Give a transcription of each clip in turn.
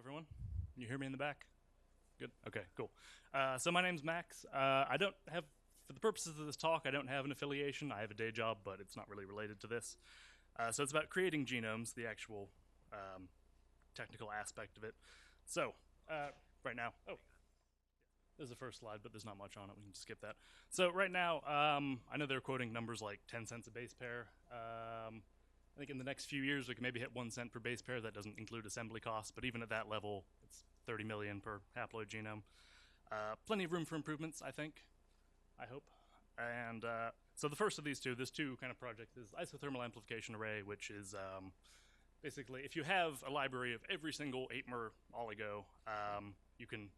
everyone. Can you hear me in the back? Good. Okay, cool. So my name's Max. I don't have, for the purposes of this talk, I don't have an affiliation. I have a day job, but it's not really related to this. So it's about creating genomes, the actual technical aspect of it. So right now, there's the first slide, but there's not much on it. We can just skip that. So right now, I know they're quoting numbers like 10 cents a base pair. I think in the next few years we can maybe hit 1 cent per base pair. That doesn't include assembly costs, but even at that level, it's 30 million per haploid genome. Plenty of room for improvements, I think. I hope. And so the first of these two, this two kind of project is Isothermal Amplification Array, which is basically if you have a library of every single 8-mer oligo, you can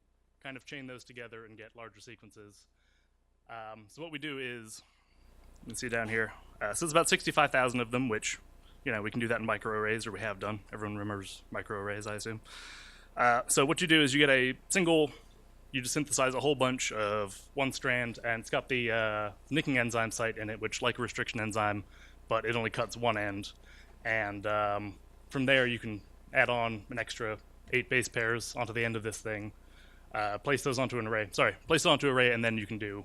kind of chain those together and get larger sequences. So what we do is, you can see down here, so it's about 65,000 of them, which, you know, we can do that in microarrays, or we have done. Everyone remembers microarrays, I assume. So what you do is you get a single, you just synthesize a whole bunch of one strand, and it's got the nicking enzyme site in it, which like a restriction enzyme, but it only cuts one end. And from there you can add on an extra 8 base pairs onto the end of this thing, place those onto an array. Sorry, place it onto an array, and then you can do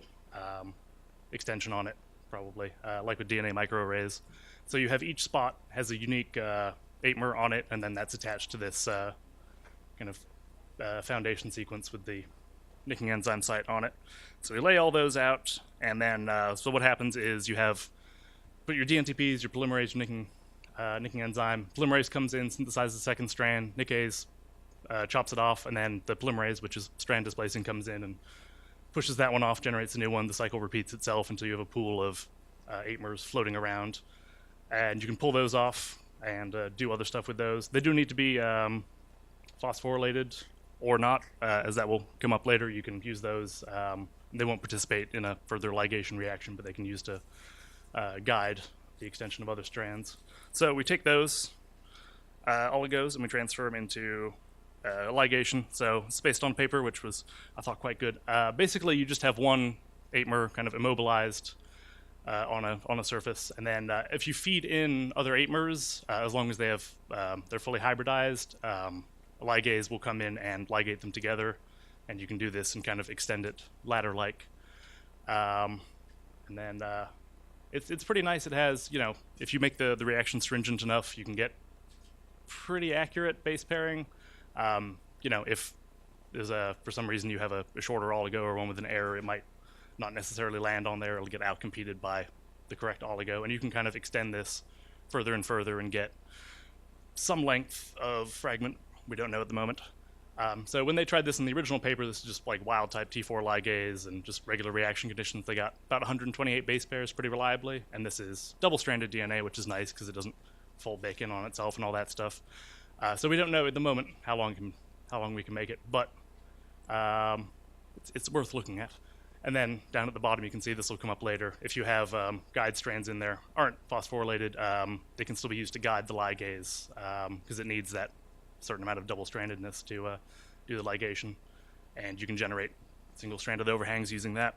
extension on it, probably, like with DNA microarrays. So you have each spot has a unique 8-mer on it, and then that's attached to this kind of foundation sequence with the nicking enzyme site on it. So we lay all those out, and then so what happens is you have put your DNTPs, your polymerase, nicking enzyme. Polymerase comes in, synthesizes the second strand. Nickase chops it off, and then the polymerase, which is strand displacing, comes in and pushes that one off, generates a new one. The cycle repeats itself until you have a pool of 8-mers floating around. And you can pull those off and do other stuff with those. They do need to be phosphorylated or not, as that will come up later. You can use those. They won't participate in a further ligation reaction, but they can use to guide the extension of other strands. So we take those oligos and we transfer them into ligation. So it's based on paper, which was, I thought, quite good. Basically, you just have one 8-mer kind of immobilized on a surface, and then if you feed in other 8-mers, as long as they have they're fully hybridized, a ligase will come in and ligate them together, and you can do this and kind of extend it ladder-like. And then it's pretty nice. It has, you know, if you make the reaction stringent enough, you can get pretty accurate base pairing. You know, if there's for some reason you have a shorter oligo or one with an error, it might not necessarily land on there. It'll get outcompeted by the correct oligo, and you can kind of extend this further and further and get some length of fragment. We don't know at the moment. So when they tried this in the original paper, this is just like wild type T4 ligase and just regular reaction conditions. They got about 128 base pairs pretty reliably, and this is double-stranded DNA, which is nice because it doesn't fold back in on itself and all that stuff. So we don't know at the moment how long we can make it, but it's worth looking at. And then down at the bottom, you can see this will come up later. If you have guide strands in there, aren't phosphorylated, they can still be used to guide the ligase because it needs that certain amount of double-strandedness to do the ligation. And you can generate single-stranded overhangs using that.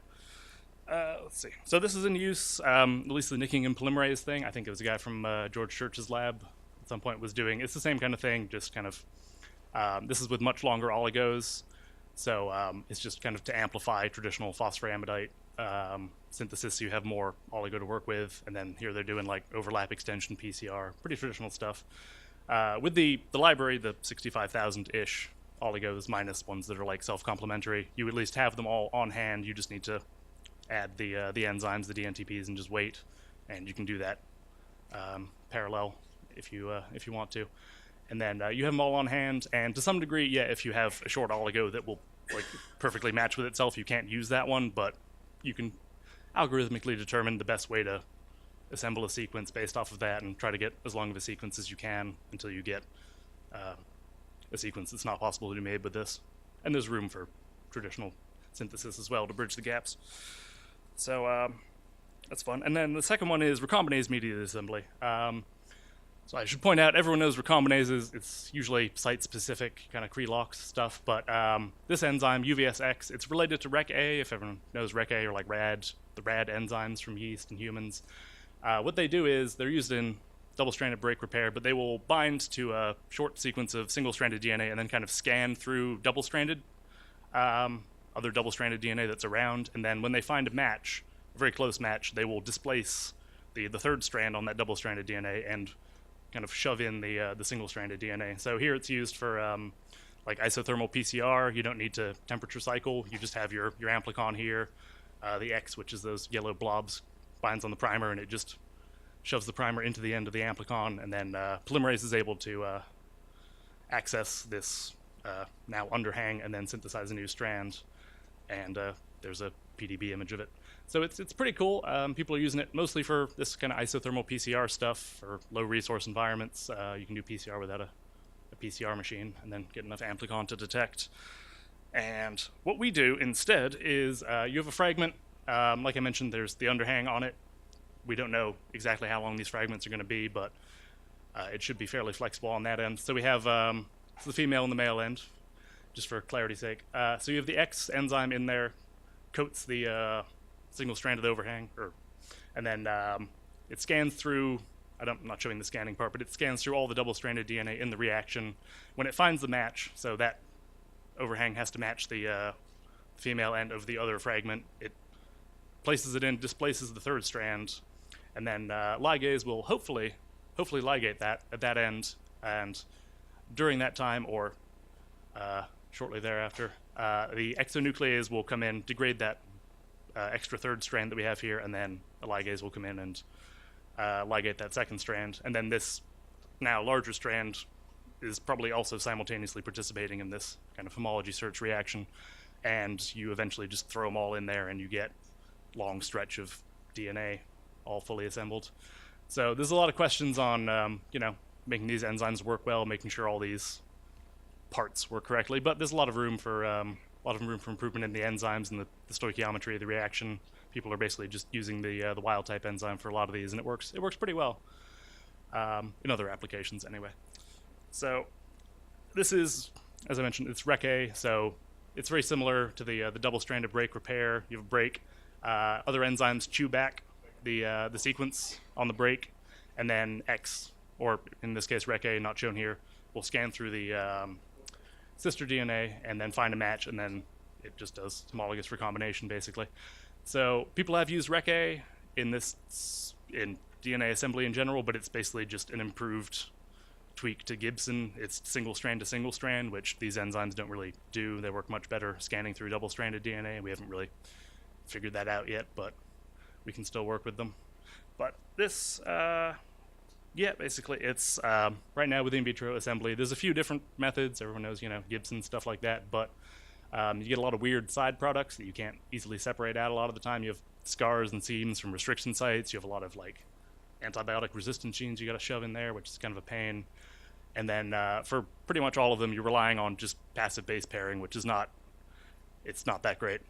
Let's see. So this is in use, at least the nicking and polymerase thing. I think it was a guy from George Church's lab at some point was doing. It's the same kind of thing, just kind of, this is with much longer oligos. So it's just kind of to amplify traditional phosphoramidite synthesis, so you have more oligo to work with. And then here they're doing like overlap extension PCR, pretty traditional stuff. With the library, the 65,000-ish oligos minus ones that are like self-complementary, you at least have them all on hand. You just need to add the enzymes, the DNTPs, and just wait. And you can do that parallel if you want to. And then you have them all on hand, and to some degree, yeah, if you have a short oligo that will like perfectly match with itself, you can't use that one, but you can algorithmically determine the best way to assemble a sequence based off of that and try to get as long of a sequence as you can until you get a sequence that's not possible to be made with this. And there's room for traditional synthesis as well to bridge the gaps. So that's fun. And then the second one is recombinase-mediated assembly. So I should point out, everyone knows recombinases. It's usually site-specific, kind of Kree-LOX stuff, but this enzyme, UVSX, it's related to REC-A, if everyone knows REC-A, or like RAD, the RAD enzymes from yeast and humans. What they do is they're used in double-stranded break repair, but they will bind to a short sequence of single-stranded DNA and then kind of scan through double-stranded, other double-stranded DNA that's around. And then when they find a match, a very close match, they will displace the third strand on that double-stranded DNA and kind of shove in the single-stranded DNA. So here it's used for like isothermal PCR. You don't need to temperature cycle. You just have your amplicon here. The X, which is those yellow blobs, binds on the primer, and it just shoves the primer into the end of the amplicon, and then polymerase is able to access this now underhang and then synthesize a new strand, and there's a PDB image of it. So it's pretty cool. People are using it mostly for this kind of isothermal PCR stuff for low resource environments. You can do PCR without a PCR machine and then get enough amplicon to detect. And what we do instead is you have a fragment. Like I mentioned, there's the underhang on it. We don't know exactly how long these fragments are going to be, but it should be fairly flexible on that end. So we have the female and the male end, just for clarity's sake. So you have the X enzyme in there, coats the single-stranded overhang, and then it scans through. I'm not showing the scanning part, but it scans through all the double-stranded DNA in the reaction. When it finds the match, so that overhang has to match the female end of the other fragment, it places it in, displaces the third strand, and then ligase will hopefully ligate that at that end, and during that time or shortly thereafter, the exonuclease will come in, degrade that extra third strand that we have here, and then a ligase will come in and ligate that second strand, and then this now larger strand is probably also simultaneously participating in this kind of homology search reaction, and you eventually just throw them all in there and you get long stretch of DNA all fully assembled. So there's a lot of questions on making these enzymes work well, making sure all these parts work correctly, but there's a lot of room for improvement in the enzymes and the stoichiometry of the reaction. People are basically just using the wild type enzyme for a lot of these, and it works pretty well in other applications anyway. So this is, as I mentioned, it's Rec-A, so it's very similar to the double-stranded break repair. You have a break. Other enzymes chew back the sequence on the break, and then X, or in this case Rec-A, not shown here, will scan through the sister DNA and then find a match, and then it just does homologous recombination basically. So people have used Rec-A in DNA assembly in general, but it's basically just an improved tweak to Gibson. It's single strand to single strand, which these enzymes don't really do. They work much better scanning through double-stranded DNA. We haven't really figured that out yet, but we can still work with them. But this, basically it's right now with in vitro assembly. There's a few different methods. Everyone knows, Gibson, stuff like that, but you get a lot of weird side products that you can't easily separate out a lot of the time. You have scars and seams from restriction sites. You have a lot of antibiotic resistance genes you got to shove in there, which is kind of a pain. And then for pretty much all of them, you're relying on just passive base pairing, which is not that great.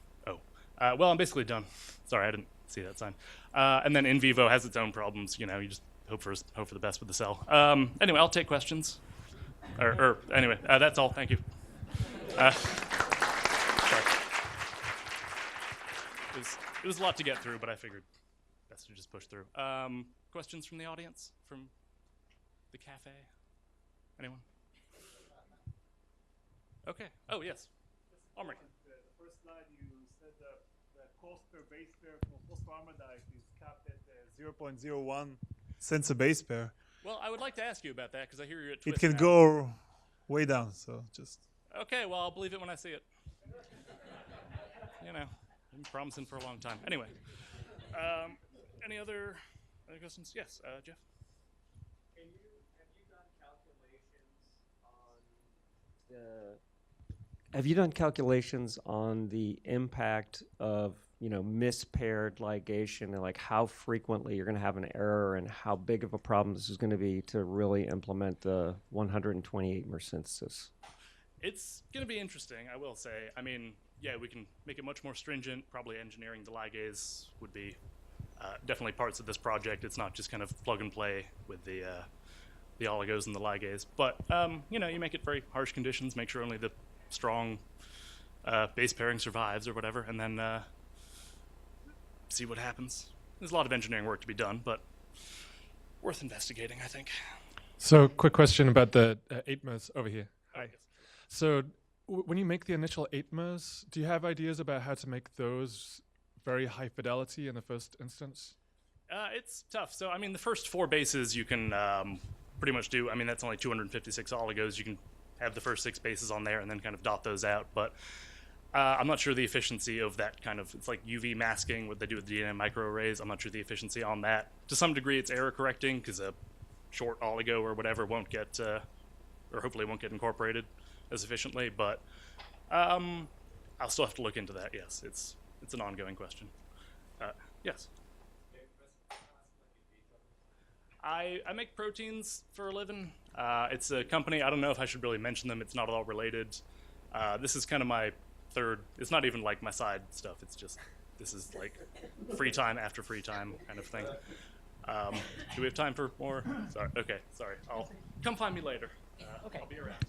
Well, I'm basically done. Sorry, I didn't see that sign. And then in vivo has its own problems. You just hope for the best with the cell. Anyway, I'll take questions. Anyway, that's all. Thank you. Sorry. It was a lot to get through, but I figured best to just push through. Questions from the audience, from the cafe? Anyone? Okay. Oh, yes. Omri. The first slide, you said the cost per base pair for phosphoramidite is capped at 0.01 cents a base pair. Well, I would like to ask you about that because I hear you're at Twist It can now. go way down, so just... Okay, well, I'll believe it when I see it. Been promising for a long time. Anyway, any other questions? Yes, Jeff? Have you done calculations on the impact of mispaired ligation and how frequently you're going to have an error and how big of a problem this is going to be to really implement the 128-mer synthesis? It's going to be interesting, I will say. I mean, yeah, we can make it much more stringent. Probably engineering the ligase would be definitely parts of this project. It's not just kind of plug and play with the oligos and the ligase. But, you make it very harsh conditions, make sure only the strong base pairing survives or whatever, and then see what happens. There's a lot of engineering work to be done, but worth investigating, I think. So, quick question about the 8-mers over here. Oh, Hi. yes. So, when you make the initial 8-mers, do you have ideas about how to make those very high fidelity in the first instance? It's tough. So, I mean, the first 4 bases you can pretty much do. I mean, that's only 256 oligos. You can have the first 6 bases on there and then kind of dot those out. But I'm not sure the efficiency of that kind of, it's like UV masking, what they do with DNA microarrays. I'm not sure the efficiency on that. To some degree, it's error correcting because a short oligo or whatever won't get, or hopefully won't get incorporated as efficiently. But I'll still have to look into that. Yes, it's an ongoing question. Yes. I make proteins for a living. It's a company, I don't know if I should really mention them, it's not at all related. This is kind of my third, it's not even like my side stuff, it's just, this is like free time after free time kind of thing. Do we have time for more? Sorry, okay, sorry. Come find me later. Okay. I'll be around.